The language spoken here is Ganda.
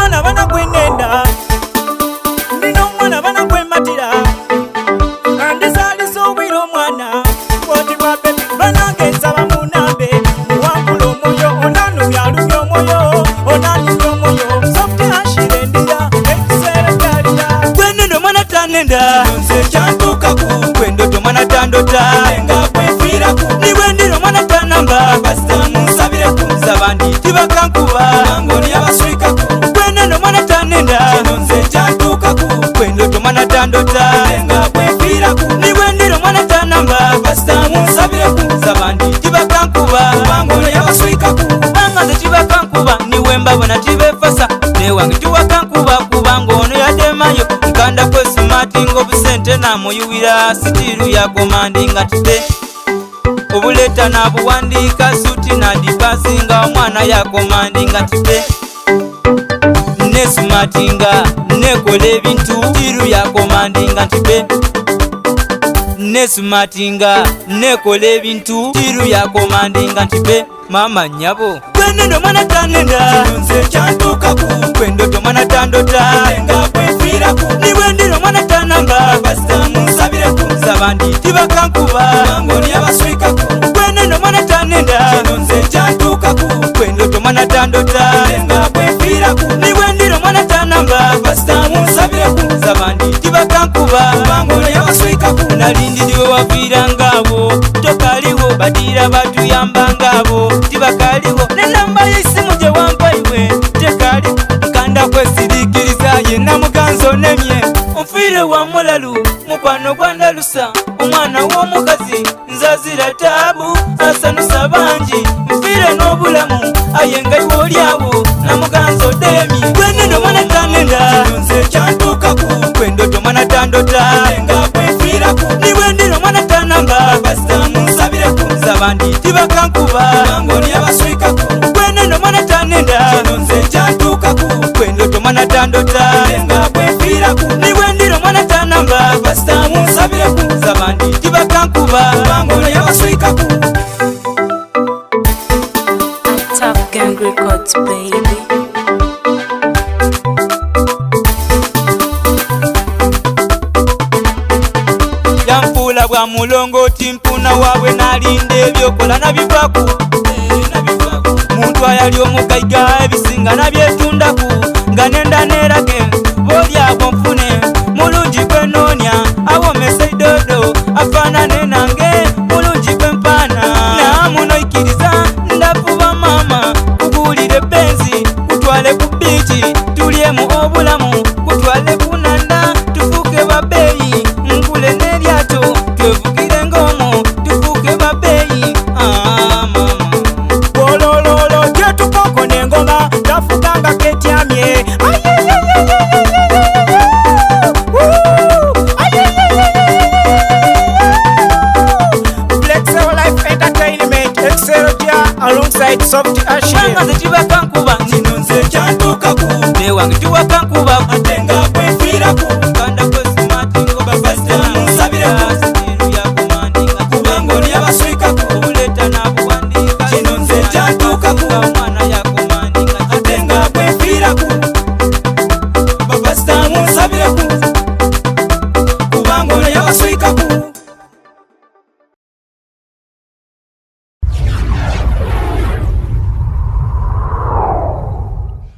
omwana bana gwenenda nina omwana bana gwematira andizaliza obwira omwana oti bwa bebi banange nsaba munambe muwangula omwoyo onanumyalumya omwoyo onanumya omwoyo sofuti ashirendira ekiseera kyalira gwenenda omwana tanenda nze kyantuukaku gwendoto omwana tandota nga bwenfiiraku nibwendira omwana tanamba basitamu nsabireku nsaba ndi tibakankuba ngoni yabaswikaku gwenenda omwana tanenda kino nze kyantuukaku gwendoto omwana tandota nga bwenfiiraku nibwendira omwana tanamba basitamu nsabireku nsaba ndi tibakankuba ngoni yabaswikaku kubanga nze tibakankuba niwe mbabona tibefasa newange tiwakankuba kubanga ono yademayo nkanda kwesumati ng'obusente namuyuwira sitiru yakomandinga tide obuleta nabuwandiika suti nadipasinga omwana yakomandinga tide nesumatinga nekola ebintu tiru yakomandinga tide nesumatinga nekola ebintu tiru yakomandinga tide mama nyabo gwenendo mwana tanenda nze kyantuukaku gwendoto mwana tandota nga bwenfiiraku nibwendira mwana tanamba basitamu nsabireku nsaba ndi tibakankuba ngoni yabaswikaku gwenendo mwana tanenda kino nze kyantuukaku gwendoto mwana tandota nga bwenfiiraku nibwendira mwana tanamba basitamu nsabireku nsaba ndi tibakankuba ngoni yabaswikaku nalindiriwe waviira ngabo tokaliwo badira batuyamba ngabo tibakaliwo nenamba y'essimu gye wampaiwe tekaliwo nkanda kwesiriikiriza yenna muganzo nemye onfiire wa mulalu mukwano gwa ndalusa omwana w'omukazi nzazira taabu asanusa bangi nfiire n'obulamu ayenga iwe olyawo namuganzo demi gwenendo mwana tanenda kino nze kyantuukaku gwendoto mwana tandota nga bwenfiiraku nibwendira mwana tanamba basitamu nsabireku nsaba ndi tibakankuba ngoni yabaswikaku gwenendo mwana tanenda kino nze kyantuukaku gwendoto mwana tandota nga bwenfiiraku nibwendira mwana tanamba basitamu nsabireku nsaba ndi tibakankuba ngoni yabaswikaku. Tough Gang Records, baby. Yampuula bwa mulongoti mpuna waabwe nalinda ebyokola nabivaku muntu ayali omugaiga ebisinga nabyetundaku nga nenda nerage bolyabwo nfune mulungi gwenoonya awomesa idodo afaanane nange mulungi gwempaana namunoikiriza ndavuba mama kubuulire benzi kutwale ku biiki tulyemu obulamu kutwale kunanda tufuuke babeeyi nkule n'eryato twevugire ng'omwo tufuuke babeeyi mama bolololo gyetukoko n'engoma tafuganga ketyamye Flexo Life Entertainment alongside Soft Ashire nze tibakankuba nino nze kyantuukaku newange tiwaka